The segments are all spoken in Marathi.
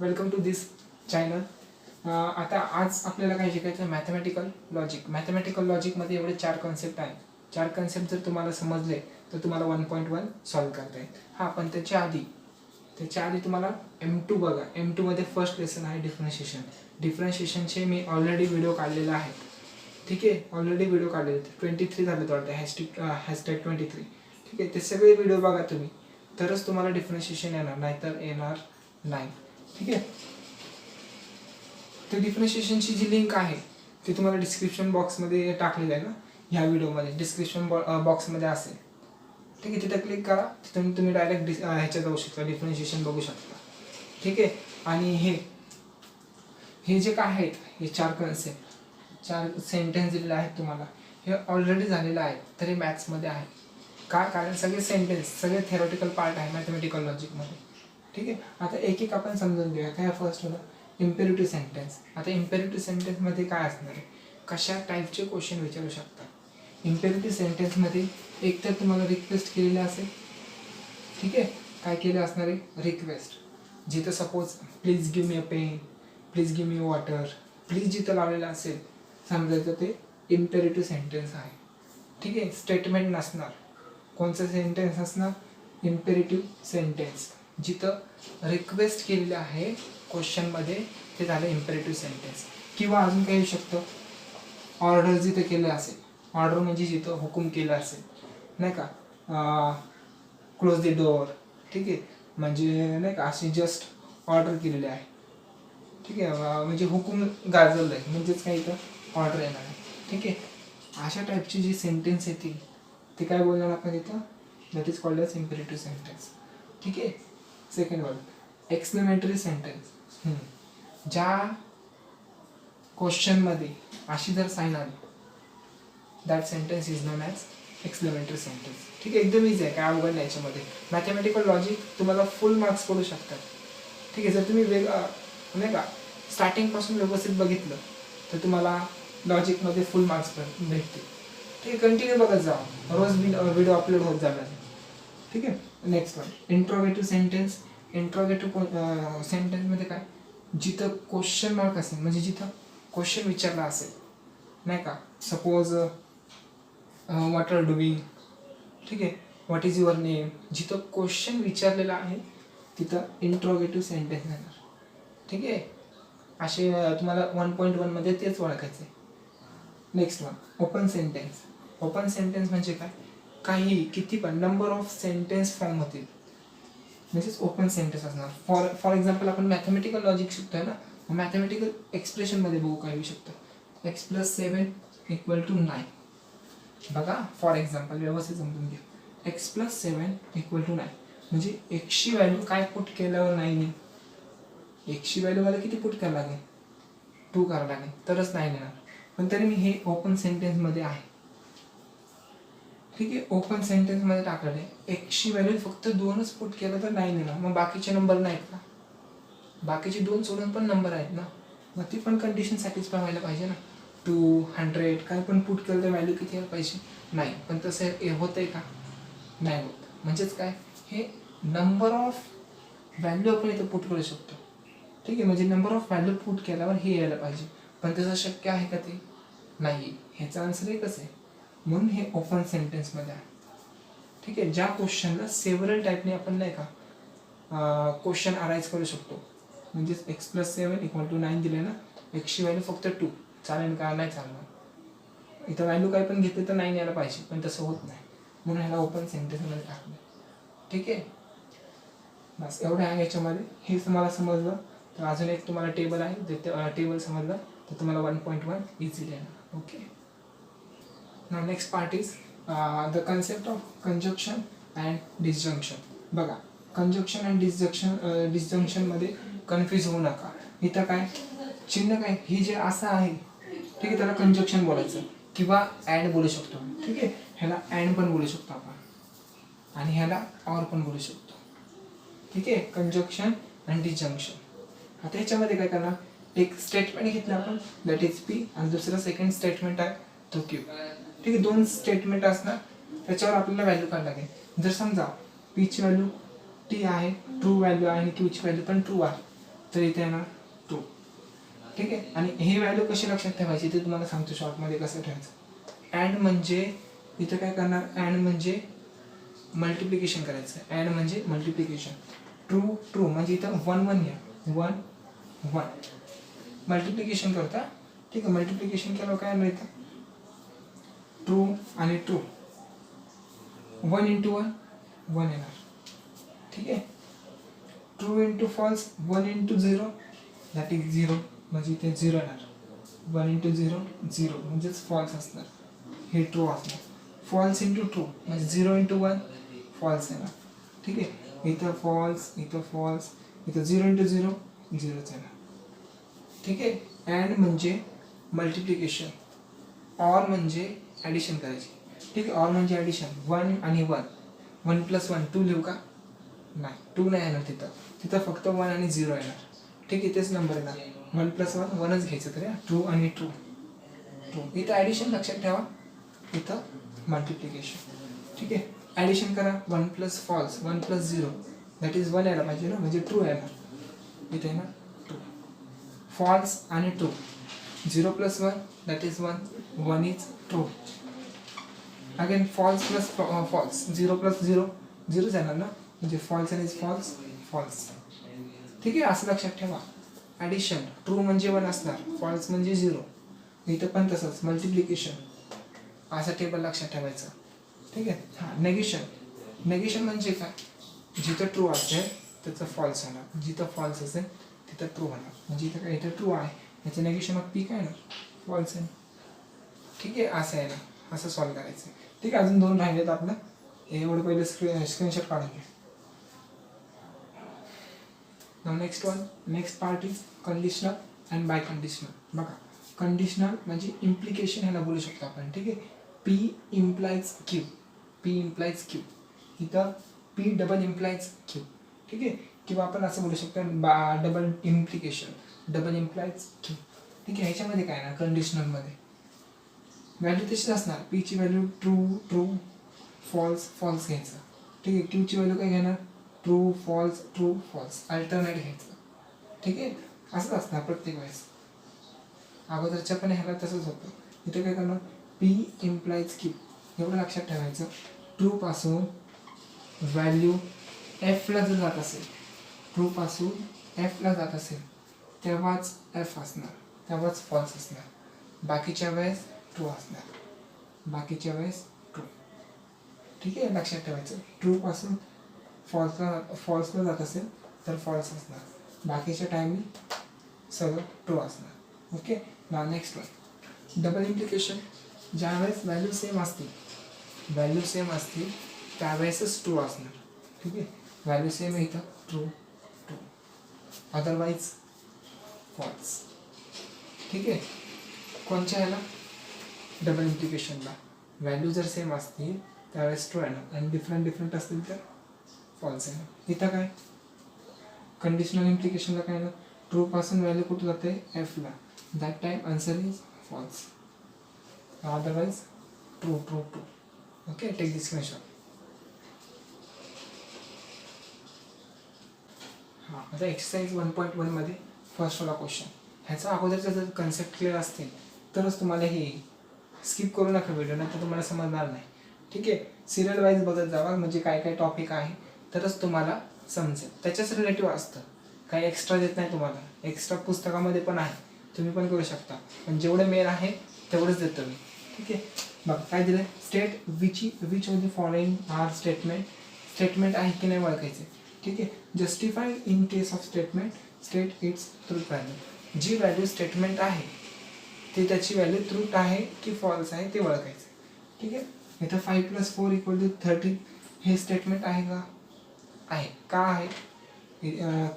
Welcome to this channel. आता आज आपल्याला काय शिकायचं, मॅथमॅटिकल लॉजिक. मॅथमॅटिकल लॉजिकमध्ये एवढे 4 कन्सेप्ट आहेत. 4 कन्सेप्ट जर तुम्हाला समजले तर तुम्हाला 1.1 सॉल्व्ह करता येईल. हां, पण त्याच्या आधी तुम्हाला M2 बघा. M2 मध्ये फर्स्ट लेसन आहे डिफरन्शिएशन. डिफरन्शिएशनचे मी ऑलरेडी व्हिडिओ काढलेला आहे. ठीक आहे, ऑलरेडी व्हिडिओ काढलेले 23 झाले तर हॅशटॅग 23. ठीक आहे, ते सगळे व्हिडिओ बघा तुम्ही, तरच तुम्हाला डिफरन्शिएशन येणार, नाहीतर येणार नाही. ठीक आहे, तर डिफरन्शिएशनची जी लिंक आहे ती तुम्हाला डिस्क्रिप्शन बॉक्समध्ये टाकलेली आहे ना, ह्या व्हिडिओमध्ये डिस्क्रिप्शन बॉक्समध्ये असेल. ठीक आहे, तिथं क्लिक करा, तिथून तुम्ही डायरेक्ट ह्याच्यात जाऊ शकता, डिफरन्शिएशन बघू शकता. ठीक आहे, आणि हे जे काय आहेत, हे 4 कन्सेप्ट, 4 सेंटेन्स दिलेले आहेत तुम्हाला, हे ऑलरेडी झालेलं आहे, तरी मॅथ्समध्ये आहे. का? कारण सगळे सेंटेन्स, सगळे थेरोटिकल पार्ट आहे मॅथमॅटिकल लॉजिकमध्ये. ठीक आहे, आता एक एक आपण समजून घेऊया. काय फर्स्ट होतं, इम्पेरेटिव्ह सेंटेन्स. आता इम्पेरेटिव्ह सेंटेन्समध्ये काय असणार आहे, कशा टाईपचे क्वेश्चन विचारू शकता. इम्पेरेटिव्ह सेंटेन्समध्ये एक तर तुम्हाला रिक्वेस्ट केलेली असेल. ठीक आहे, काय केलं असणार आहे, रिक्वेस्ट. जिथं suppose please give me a pen, please give me water, please जिथं लावलेलं असेल, समजायचं ते इम्पेरेटिव्ह सेंटेन्स आहे. ठीक आहे, स्टेटमेंट नसणार. कोणचं सेंटेन्स असणार, इम्पेरेटिव्ह सेंटेन्स. जिथं रिक्वेस्ट केलेली आहे क्वेश्चनमध्ये, ते झालं इम्पेरेटिव्ह सेंटेन्स. किंवा अजून काही येऊ शकतं, ऑर्डर जिथं केलं असेल. ऑर्डर म्हणजे जिथं हुकूम केला असेल, नाही का, क्लोज द डोअर. ठीक आहे, म्हणजे नाही का, अशी जस्ट ऑर्डर केलेली आहे. ठीक आहे, म्हणजे हुकूम गाजवलं आहे, म्हणजेच काही इथं ऑर्डर येणार आहे. ठीक आहे, अशा टाईपची जी सेंटेन्स येतील ते काय बोलणार आपण इथं, that is called as imperative sentence. ठीक आहे, सेकंड वन, एक्सक्लेमेटरी सेंटेन्स. ज्या क्वेश्चनमध्ये अशी जर साईन आली, that sentence is non as exclamatory sentence. ठीक आहे, एकदम इझी आहे, काय अवघड नाही याच्यामध्ये. मॅथमॅटिकल लॉजिक तुम्हाला फुल मार्क्स पडू शकतात. ठीक आहे, जर तुम्ही नाही का स्टार्टिंगपासून व्यवस्थित बघितलं तर तुम्हाला लॉजिकमध्ये फुल मार्क्स भेटतील. ठीक आहे, कंटिन्यू बघत जा, रोज व्हिडिओ अपलोड होत जाणार. ठीक आहे, next one, interrogative sentence. Interrogative सेंटेन्समध्ये काय, जिथं क्वेश्चन मार्क असेल, म्हणजे जिथं क्वेश्चन विचारला असेल, नाही का, सपोज व्हॉट आर डुईंग. ठीक आहे, व्हॉट इज युअर नेम. जिथं क्वेश्चन विचारलेला आहे तिथं इंट्रोगेटिव्ह सेंटेन्स येणार. ठीक आहे, असे तुम्हाला 1.1 मध्ये तेच ओळखायचं आहे. Next one, open sentence. Open sentence म्हणजे काय, काही किती पण नंबर ऑफ सेंटेन्स फॉर्म होतील, म्हणजेच ओपन सेंटेन्स असणार. फॉर एक्झाम्पल आपण मॅथमॅटिकल लॉजिक शिकतोय ना, मॅथमॅटिकल एक्सप्रेशनमध्ये बघू काय येऊ शकतं, x+7 = 9. बघा, फॉर एक्झाम्पल व्यवस्थित समजून घ्या. x+7 = 9 म्हणजे एक्सची व्हॅल्यू काय पुट केल्यावर नाही, एक्सची व्हॅल्यू मला किती पुट करावं लागेल, 2 करावं लागेल, तरच नाही येणार. पण तरी मी हे ओपन सेंटेन्समध्ये आहे. ठीक आहे, ओपन सेंटेन्समध्ये टाकलेलं आहे, एक्सची व्हॅल्यू फक्त 2च पुट केलं तर नाही येणार. मग बाकीचे नंबर नाहीत का, बाकीचे 2 सोडून पण नंबर आहेत ना, मग ती पण कंडिशन सॅटिस्फाय व्हायला पाहिजे ना. 200 काय पण पुट केलं तर व्हॅल्यू किती यायला पाहिजे, नाही. पण तसं होतंय का, नाही होत. म्हणजेच काय, हे नंबर ऑफ व्हॅल्यू आपण इथं पुट करू शकतो. ठीक आहे, म्हणजे नंबर ऑफ व्हॅल्यू पुट केल्यावर हे यायला पाहिजे, पण तसं शक्य आहे का ते, नाही. ह्याचा आन्सर एकच आहे, म्हणून हे ओपन सेंटेन्समध्ये आहे. ठीक आहे, ज्या क्वेश्चनला सेव्हरल टाईपने आपण नाही का क्वेश्चन अराईज करू शकतो. म्हणजेच x+7 = 9 दिले ना, एक्सची व्हॅल्यू फक्त 2, चालेल का, नाही चालणार. इथं व्हॅल्यू काय पण घेतली तर 9 यायला पाहिजे, पण तसं होत नाही, म्हणून ह्याला ओपन सेंटेन्समध्ये टाकलं. ठीक आहे, बस एवढं आहे याच्यामध्ये. हे तुम्हाला समजलं तर अजून एक तुम्हाला टेबल आहे, ते टेबल समजलं तर तुम्हाला 1.1 इझिली येणार. Okay, now next part is the concept of conjunction and disjunction. बघा, कंजक्शन अँड डिसजंक्शनमध्ये कन्फ्यूज होऊ नका. इथं काय चिन्ह काय, हे जे असं आहे, ठीक आहे, त्याला कंजक्शन बोलायचं किंवा ॲड बोलू शकतो. ठीक आहे, ह्याला ॲड पण बोलू शकतो आपण, आणि ह्याला ऑर पण बोलू शकतो. ठीक आहे, कंजक्शन अँड डिसजंक्शन. आता ह्याच्यामध्ये काय करणार, एक स्टेटमेंट घेतलं आपण, दॅट इज पी, आणि दुसरं सेकंड स्टेटमेंट आहे तो क्यू. ठीक आहे, 2 स्टेटमेंट असणार, त्याच्यावर आपल्याला व्हॅल्यू काढायला लागेल. जर समजा पीची व्हॅल्यू टी आहे, ट्रू व्हॅल्यू आहे, आणि क्यूची व्हॅल्यू पण ट्रू आहे, तर इथे येणार ट्रू. ठीक आहे. आणि ही व्हॅल्यू कशी लक्षात ठेवायची ते तुम्हाला सांगतो शॉर्टमध्ये कसं ठेवायचं. अँड म्हणजे इथं काय करणार, अँड म्हणजे मल्टिप्लिकेशन करायचं. अँड म्हणजे मल्टिप्लिकेशन. ट्रू ट्रू म्हणजे इथं 1 1 या 1 1 मल्टिप्लिकेशन करता. ठीक आहे. मल्टिप्लिकेशन केलं काय मिळतं, ट्रू आणि ट्रू. 1 इंटू 1 1 येणार. ठीक आहे. True into false 1 into 0 that is 0 म्हणजे इथे 0 येणार. 1 इंटू 0 0 म्हणजेच फॉल्स असणार, हे ट्रू असणार. फॉल्स इंटू ट्रू म्हणजे 0 इंटू 1 फॉल्स येणार. ठीक आहे. इथं फॉल्स, इथं फॉल्स, इथं 0 इंटू 0 0च येणार. ठीक आहे. अँड म्हणजे मल्टिप्लिकेशन. ऑर म्हणजे ॲडिशन करायची. ठीक आहे. ऑर म्हणजे ॲडिशन. 1 आणि 1 1 प्लस 1 2 लिहू का, नाही 2 नाही येणार तिथं. तिथं फक्त 1 आणि 0 येणार. ठीक आहे. तेच नंबर येणार. 1 प्लस 1 1च घ्यायचं तरी, ट्रू आणि ट्रू ट्रू. इथं ॲडिशन लक्षात ठेवा, इथं मल्टिप्लिकेशन. ठीक आहे. ॲडिशन करा. 1 plus false 1 plus 0 that is 1 यायला पाहिजे ना, म्हणजे ट्रू येणार. इथे येणार ट्रू. फॉल्स आणि true. 0 plus 1 that is 1 1 is true. Again false plus false 0 plus 0 0च येणार ना, म्हणजे फॉल्स आणि फॉल्स फॉल्स. ठीक आहे. असं लक्षात ठेवा. ॲडिशन ट्रू म्हणजे 1 असणार, फॉल्स म्हणजे 0. इथं पण तसंच मल्टिप्लिकेशन असं टेबल लक्षात ठेवायचं. ठीक आहे. हां. नेगेशन. नेगेशन म्हणजे काय, जिथं ट्रू असेल त्याचं फॉल्स होणार, जिथं फॉल्स असेल तिथं ट्रू होणार. म्हणजे इथं काय, इथं ट्रू आहे, याचं नेगेशन ऑफ पी काय येणार, फॉल्स आहे. ठीक आहे. असं आहे ना, असं सॉल्व करायचं. ठीक आहे. अजून 2 राहिलेत आपलं, एवढं पहिले स्क्रीनशॉट काढून घ्या. Now next part is conditional and biconditional. बघा, कंडिशनल म्हणजे इम्प्लिकेशन ह्याला बोलू शकतो आपण. ठीक आहे. P implies Q, P implies Q. इथं P डबल इम्प्लाइज Q. ठीक आहे. किंवा आपण असं बोलू शकतो double implication, double implies Q. ठीक आहे. ह्याच्यामध्ये काय ना, कंडिशनलमध्ये व्हॅल्यू तशीच असणार. P ची value true true, false false घ्यायचं. ठीक आहे. Q ची व्हॅल्यू काय घेणार, ट्रू फॉल्स अल्टरनेट घ्यायचं. ठीक आहे. असंच असणार प्रत्येक वेळेस. अगोदरच्या पण ह्याला तसंच होतं. इथे काय करणार, P इम्प्लाइज Q एवढं लक्षात ठेवायचं. ट्रू पासून व्हॅल्यू Fला जर जात असेल, ट्रू पासून Fला जात असेल तेव्हाच F असणार, तेव्हाच फॉल्स असणार. बाकीच्या वेळेस ट्रू असणार, बाकीच्या वेळेस ट्रू. ठीक आहे. लक्षात ठेवायचं. ट्रू पासून फॉल्सला जात असेल तर फॉल्स असणार, बाकीच्या टायमिंग सगळं ट्रू असणार. ओके. ना नेक्स्ट वन, डबल इम्प्लिकेशन. ज्यावेळेस व्हॅल्यू सेम असतील त्यावेळेसच ट्रू असणार. ठीक आहे. व्हॅल्यू सेम आहे इथं, ट्रू ट्रू, अदरवाईज फॉल्स. ठीक आहे. कोणच्या ह्याला, डबल इम्प्लिकेशनला व्हॅल्यू जर सेम असतील त्यावेळेस ट्रू येणार, आणि डिफरंट असतील तर फॉल्स आहे. इथं काय, कंडिशनल इम्प्लिकेशनला काय ना, ट्रू पासून व्हॅल्यू कुठं जाते, Fला, that time answer is false, otherwise true true true. Okay. Take this screenshot. हां. आता एक्सरसाइज 1.1 मध्ये फर्स्ट वाला क्वेश्चन. ह्याचा अगोदरचा जर कन्सेप्ट क्लिअर असतील तरच तुम्हाला हे स्किप करू नका व्हिडिओ, नाही तर तुम्हाला समजणार नाही. ठीक आहे. सिरियल वाईज बघत जावा, म्हणजे काय काय टॉपिक आहे तरच तुम्हाला समजेल. त्याच्याच रिलेटिव्ह असतं, काही एक्स्ट्रा देत नाही तुम्हाला. एक्स्ट्रा पुस्तकामध्ये पण आहे, तुम्ही पण करू शकता, पण जेवढं मेन आहे तेवढंच देतो मी. ठीक आहे. बघ काय दिलं, state which of the following are statement आहे की नाही ओळखायचे. ठीक आहे. Justified in case of state its truth value. जी व्हॅल्यू स्टेटमेंट आहे ती त्याची व्हॅल्यू ट्रूथ आहे की फॉल्स आहे ते ओळखायचं. ठीक आहे. इथं 5 + 4 = 13 हे स्टेटमेंट आहे का, आहे. का आहे,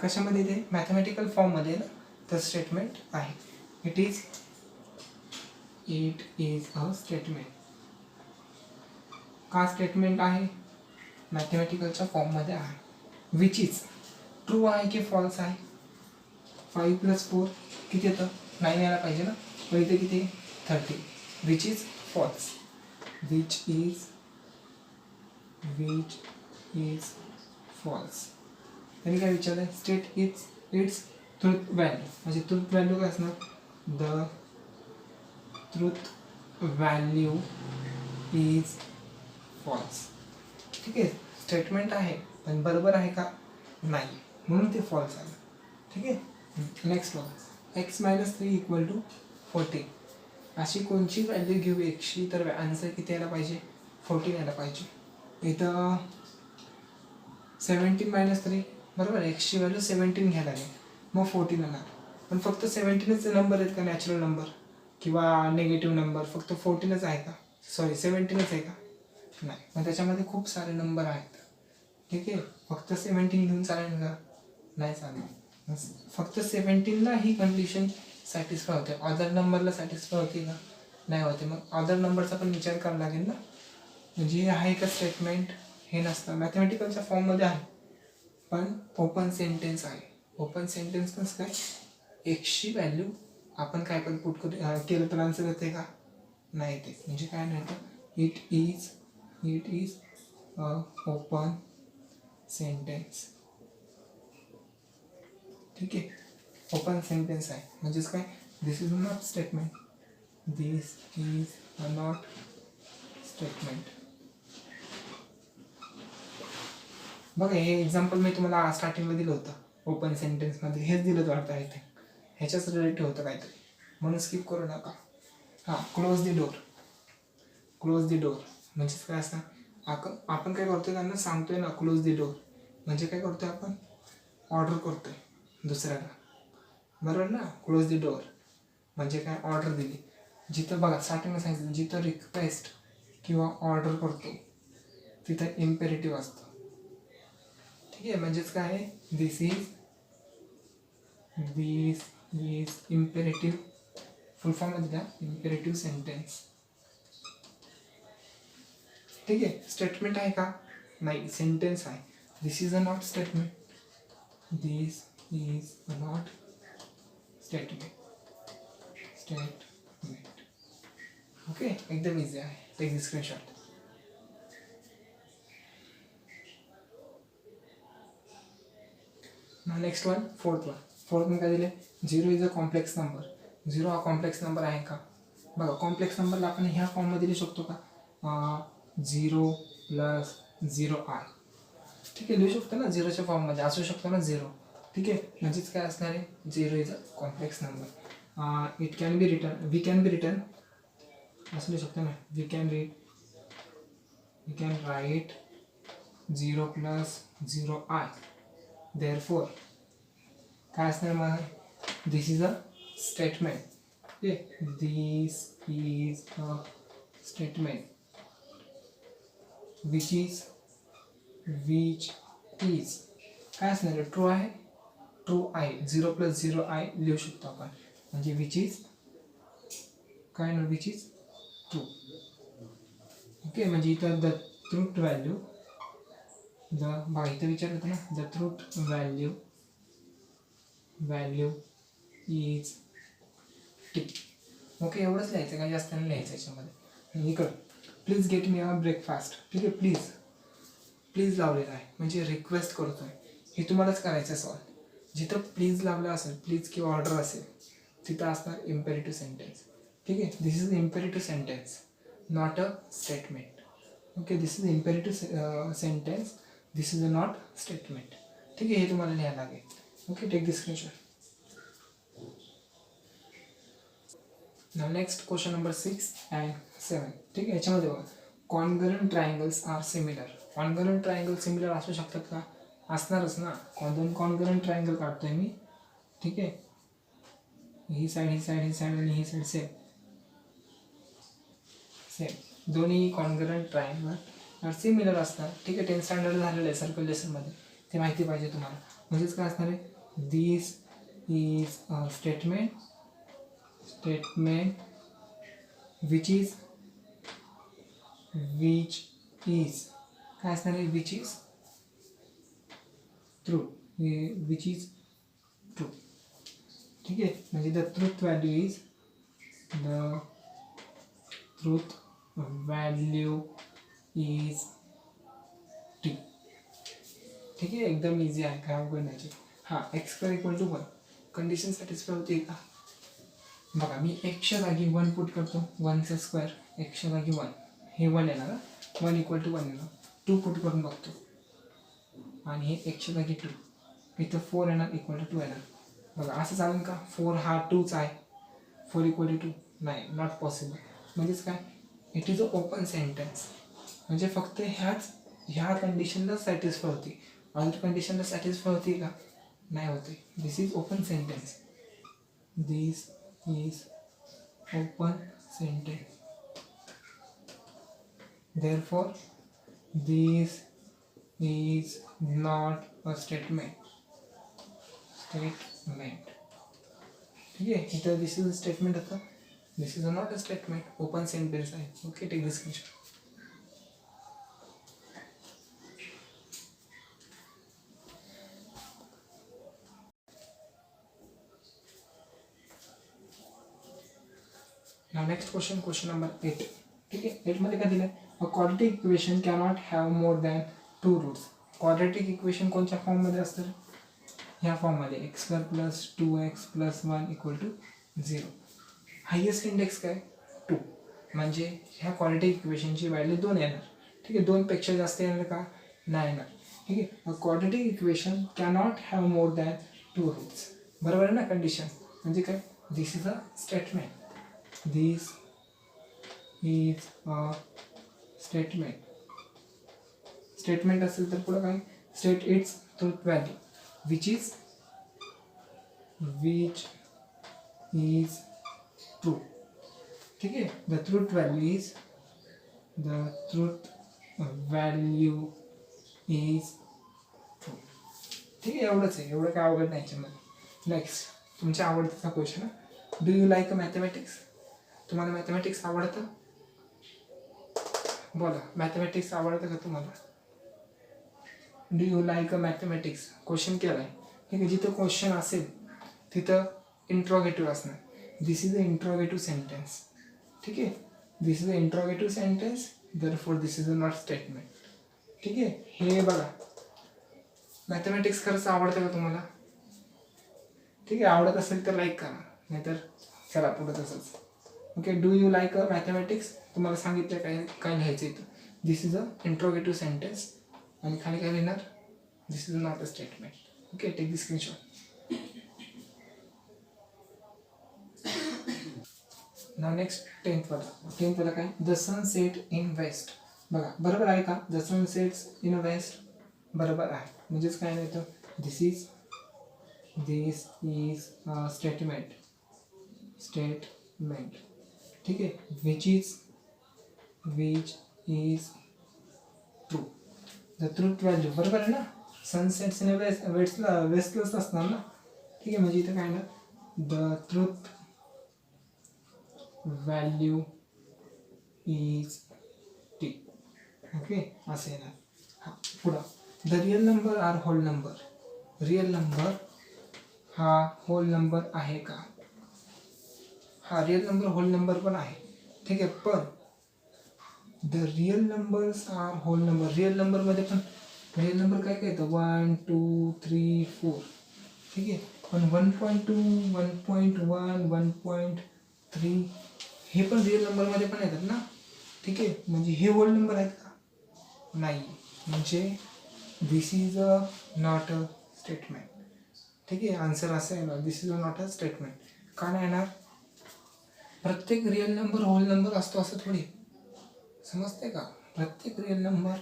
कशामध्ये ते मॅथमॅटिकल फॉर्ममध्ये ना, तर स्टेटमेंट आहे. It is a statement. का स्टेटमेंट आहे, मॅथमॅटिकलच्या फॉर्ममध्ये आहे. विच इज ट्रू आहे की फॉल्स आहे. 5 + 4 किती येतं, 9 यायला पाहिजे ना, पण इथे किती 30. Which is false. Which is false. त्यांनी काय विचारलं, स्टेट इट्स ट्रूथ व्हॅल्यू म्हणजे ट्रूथ व्हॅल्यू काय असणार, the truth value is false. ठीक आहे, स्टेटमेंट आहे पण बरोबर आहे का, नाही, म्हणून ते फॉल्स आलं. ठीक आहे. Next one, X minus 3 equal to 14. अशी कोणची व्हॅल्यू घेऊ एक्सची तर आन्सर किती यायला पाहिजे, 14 यायला पाहिजे. इथं 17 मायनस 3 बरोबर, एक्सची व्हॅल्यू 17 घ्यायला लागेल, मग 14 येणार. पण फक्त 17च नंबर आहेत का नॅचरल नंबर किंवा निगेटिव्ह नंबर, फक्त 14च आहे का, सॉरी 17च आहे का, नाही. मग त्याच्यामध्ये खूप सारे नंबर आहेत. ठीक आहे, फक्त 17 घेऊन चालेल का, नाही चालेल. फक्त 17ला ही कंडिशन सॅटिस्फाय होते, अदर नंबरला सॅटिस्फाय होते का, नाही होते. मग अदर नंबरचा पण विचार करावा लागेल ना. म्हणजे हे आहे का स्टेटमेंट, हे नसतं. मॅथमॅटिकलच्या फॉर्ममध्ये आहे पण ओपन सेंटेन्स आहे. ओपन सेंटेन्स कसं काय, एक्सची व्हॅल्यू आपण काय पण पुट करू केलं तर आन्सर येते का, नाही येते. म्हणजे काय नाही तर it is a open sentence. ठीक आहे, ओपन सेंटेन्स आहे म्हणजेच काय, this is not statement, this is a not statement. बघा हे एक्झाम्पल मी तुम्हाला स्टार्टिंगला दिलं होतं, ओपन सेंटेन्समध्ये हेच दिलं वाटतं इथे, ह्याच्याच रिलेटिव्ह होतं काहीतरी, म्हणून स्किप करू नका. हां, close the door. Close the door म्हणजेच काय असतं, आपण काय करतोय, त्यांना सांगतोय ना क्लोज दी डोर, म्हणजे काय करतोय, आपण ऑर्डर करतोय दुसऱ्याला, बरोबर ना. क्लोज दी डोर म्हणजे काय, ऑर्डर दिली. जिथं बघा स्टार्टिंगला सांगितलं, जिथं रिक्वेस्ट किंवा ऑर्डर करतो तिथं इम्पेरेटिव्ह असतं. ठीक आहे, म्हणजेच काय आहे, दिस इज इम्पेरेटिव्ह, फुल फॉर्ममध्ये द्या, इम्पेरेटिव्ह सेंटेन्स. ठीक आहे, स्टेटमेंट आहे का, नाही, सेंटेन्स आहे. This is a not statement, this is a not statement. Okay, एकदम इझी आहे, take the screenshot. Next one, fourth one काय दिले, 0 इज अ कॉम्प्लेक्स नंबर. 0 हा कॉम्प्लेक्स नंबर आहे का, बघा कॉम्प्लेक्स नंबरला आपण ह्या फॉर्ममध्ये लिहू शकतो का, 0 + 0i. ठीक आहे, लिहू शकतो ना, 0च्या फॉर्ममध्ये असू शकतो ना 0. ठीक आहे, म्हणजेच काय असणार आहे, 0 is a complex number. We can be written असं लिहू शकतो ना, we can write 0 + 0i. Therefore काय असणार मग, this is a statement. Okay, this is a statement which is काय असणार, ट्रू आहे, ट्रू आहे. 0 + 0i लिहू शकतो आपण, म्हणजे विच इज काय ना, विच इज ट्रू. ओके, म्हणजे इथं द ट्रूथ व्हॅल्यू, बघा इथं विचार होतं ना, the truth value is T. Okay, एवढंच लिहायचं, काही जास्त नाही लिहायचं याच्यामध्ये. इकडं please get me a breakfast. ठीक आहे, प्लीज लावलेलं आहे म्हणजे रिक्वेस्ट करतोय, हे तुम्हालाच करायचं सॉल्व. जिथं प्लीज लावलं असेल, प्लीज किंवा ऑर्डर असेल, तिथं असणार इम्पेरेटिव्ह सेंटेन्स. ठीक आहे, this is imperative sentence, not a statement. Okay, this is imperative sentence, this is a not statement. ठीक आहे, हे तुम्हाला लिहायला लागेल. Okay, take this screenshot. Now next question number 6 and 7. ठीक आहे, याच्यामध्ये बघा, congruent triangles are similar. Congruent triangle similar असू शकतात का, असणारच ना. दोन कॉन्ग्रुएंट ट्रायंगल काढतोय मी. ठीक आहे, ही साईड आणि ही साईड सेम दोन्ही कॉन्ग्रुएंट ट्रायंगल आर सिमिलर असतात. ठीक आहे, 10th स्टँडर्ड झालेलं आहे सर्कल लेसनमध्ये, ते माहिती पाहिजे तुम्हाला. म्हणजेच काय असणार आहे, this is a statement which is काय असणार आहे, which is true. ठीक आहे, म्हणजे the truth value is T. ठीक आहे, एकदम इझी आहे, काय अवघड नाही. हां, x² = 1 कंडिशन सॅटिस्फाय होते का? बघा मी एकच्या जागी 1 पुट करतो, 1चा स्क्वेअर एकच्या जागी 1, हे 1 येणार, 1 इक्वल टू 1 येणार. 2 पुट करून बघतो आणि हे एकच्या जागी 2, इथं 4 येणार इक्वल टू 2 येणार. बघा असं चालेल का? 4 हा 2च आहे, 4 इक्वल टू 2 नाही, नॉट पॉसिबल. म्हणजेच काय, it is a open sentence. म्हणजे फक्त ह्या कंडिशनला सॅटिस्फाय होती, अदर कंडिशनला सॅटिस्फाय होती का? नाही होते. This is open sentence. This is open sentence. Therefore, this is not a statement. ठीक आहे, इथं दिस इज अ स्टेटमेंट होतं, this is not a statement, open sentence आहे. Okay, take this screenshot. Now next question number 8. ठीक आहे, 8 मध्ये काय दिलं? A quadratic equation cannot have more than 2 roots. Quadratic equation कोणत्या फॉर्ममध्ये असतं? ह्या फॉर्ममध्ये x² + 2x + 1 = 0. हायेस्ट इंडेक्स काय? 2. म्हणजे ह्या क्वाड्रेटिक इक्वेशनची व्हॅल्यू 2 येणार. ठीक आहे, 2 पेक्षा जास्त येणार का? नाही येणार. ठीक आहे, a quadratic equation cannot have more than 2 roots. बरोबर आहे ना कंडिशन? म्हणजे काय? This is a statement. This is a statement. Statement असेल तर पुढे काय? State its truth value, which is true. ठीक आहे, the truth value is true. ठीक आहे, एवढंच आहे, एवढं काय अवघड नाही याच्यामध्ये. नेक्स्ट तुमच्या आवडतीचा question. Do you like mathematics? तुम्हाला मॅथमॅटिक्स आवडतं? बोला, मॅथमॅटिक्स आवडतं का तुम्हाला? Do you like a mathematics question केला आहे. ठीक आहे, जिथं क्वेश्चन असेल तिथं इंट्रोगेटिव्ह असणार. This is a interrogative sentence. ठीक आहे, this is a interrogative sentence, therefore this is a not statement. ठीक आहे, हे बघा, मॅथमॅटिक्स खरंच आवडतं का तुम्हाला? ठीक आहे, आवडत असेल तर लाईक करा, नाहीतर चला पुढे तसंच. Okay, do you like a mathematics? तुम्हाला सांगितलं काय लिहायचं इथं. This is a interrogative sentence आणि खाली काय लिहिणार? This is not a statement. Okay, take this screenshot. Now next 10th वाला काय? The sun set in west. बघा, बरोबर आहे का? The sun sets in west बरोबर आहे. म्हणजेच काय नाही तर दिस इज स्टेटमेंट. ठीक आहे, which is true. The truth value बरोबर आहे ना? सनसेट्स इन वेस्टलाच असणार ना. ठीक आहे, म्हणजे इथं काय ना, the truth value is T. Okay, असं येणार. हां, पुढं the real number are whole number. Real number हा होल नंबर आहे का? हा रिअल नंबर होल नंबर पण आहे. ठीक आहे, पण the real numbers are whole number. Real नंबरमध्ये पण रिअल नंबर काय काय येतं? 1 2 3 4. ठीक आहे, पण 1.2 1.1 1.3 हे पण रिअल नंबरमध्ये पण येतात ना. ठीक आहे, म्हणजे हे होल नंबर आहेत का? नाही. म्हणजे this is a not a statement. ठीक आहे, आन्सर असं येणार, this is a not a statement. का नाही येणार? प्रत्येक रिअल नंबर होल नंबर असतो असं थोडी, समजते का? प्रत्येक रिअल नंबर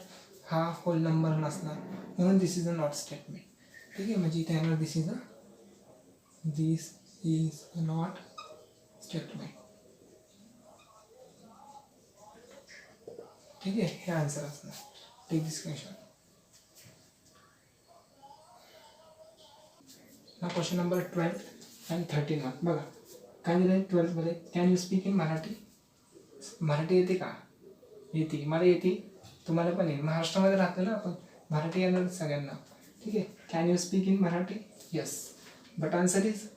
हा होल नंबर नसणार, म्हणून दिस इज अ नॉट स्टेटमेंट. ठीक आहे, म्हणजे इथे येणार दिस इज नॉट स्टेटमेंट. ठीक आहे, हे आन्सर असणार. Take this question. ना क्वेश्चन नंबर 12 आणि 13 बघा काय दिलं आहे 12मध्ये. Can you speak in Marathi? Marathi येते का? येते, मला येते, तुम्हाला पण येईल. महाराष्ट्रामध्ये राहतो ना आपण, मराठी येणार सगळ्यांना. ठीक आहे, can you speak in Marathi? Yes, but answer is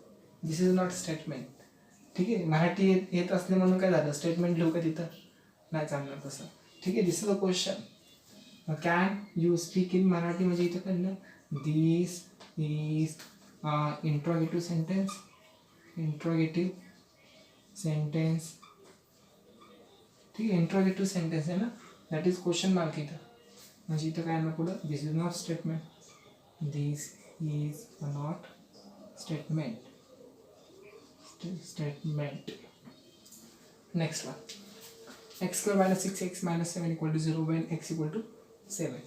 this is not statement. ठीक आहे, मराठी येत असले म्हणून काय झालं? स्टेटमेंट लिहू का तिथं? नाही चालणार तसं. ठीक आहे, this is a question. Can you speak in Marathi म्हणजे इथं काय ना, दिस इज इंट्रोगेटिव्ह सेंटेन्स ठीक आहे. इंट्रोगेटिव्ह सेंटेन्स आहे ना, दॅट इज क्वेश्चन मार्क इथं. म्हणजे इथं काय येणार पुढं, this is not statement, this is not statement. Next one, x square minus 6x minus 7 equal to 0 when x equal to 7.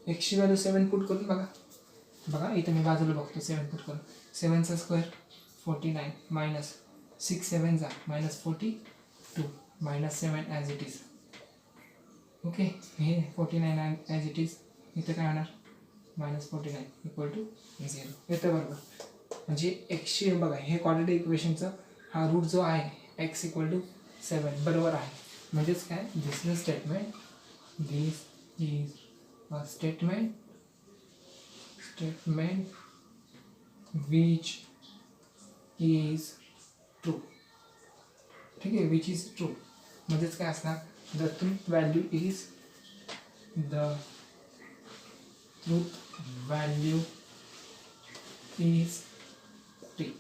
एक्सची व्हॅल्यू 7 पुट करून बघा इथं मी बाजूला बघतो 7 पुट करून. 7चा square 49 minus 6 7 minus 42 minus 7 as it is. Okay, हे 49 ॲज इट इज. इथं काय होणार, मायनस 49 इक्वल टू 0 येतं बरोबर. म्हणजे एक्सची बघा हे क्वाड्रेटिक इक्वेशनचा हा रूट जो आहे एक्स इक्वल टू 7 बरोबर आहे. म्हणजेच काय, this is a statement, this is a statement which is true. ठीक आहे, विच इज ट्रू म्हणजेच काय असणार, the truth value is T.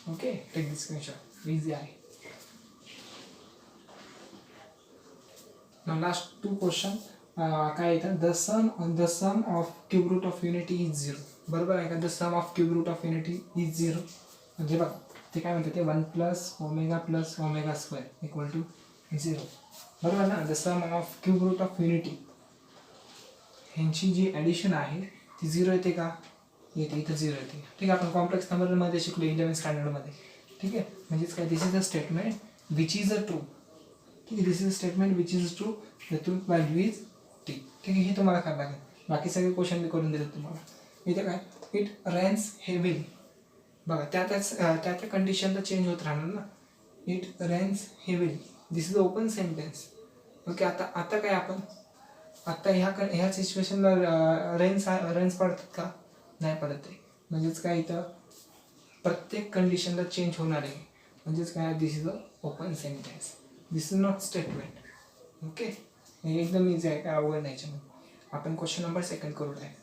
Okay, take this screenshot, easy आहे. Now last two question काय येतं, the sum of cube root of unity is 0. बरोबर आहे का, the sum of cube root of unity is 0. म्हणजे बघा ते काय म्हणतात, ते 1 plus omega square equal to 0. बरोबर ना. The sum of cube root of unity ह्यांची जी ॲडिशन आहे ती 0 येते का, येते, इथं 0 येते. ठीक आहे, आपण कॉम्प्लेक्स नंबरमध्ये शिकलो 11th स्टँडर्डमध्ये. ठीक आहे, म्हणजेच काय, this is a statement which is a true. ठीक आहे, this is a statement which is true, the truth value is T. ठीक आहे, हे तुम्हाला करावं लागेल. बाकी सगळे क्वेश्चन मी करून देतो तुम्हाला. इथे काय, इट रेन्स हेविली. बघा त्या कंडिशनला चेंज होत राहणार ना. It rains heavily, this is open sentence. Okay, आता काय आपण आता ह्या सिच्युएशनला रेन्स पडतात का, नाही पडत आहे. म्हणजेच काय, इथं प्रत्येक कंडिशनला चेंज होणार आहे. म्हणजेच काय, this is a open sentence, this is not statement. Okay, एकदम इझी आहे, काय अवघड नाही. आपण क्वेश्चन नंबर 2 करू आहे.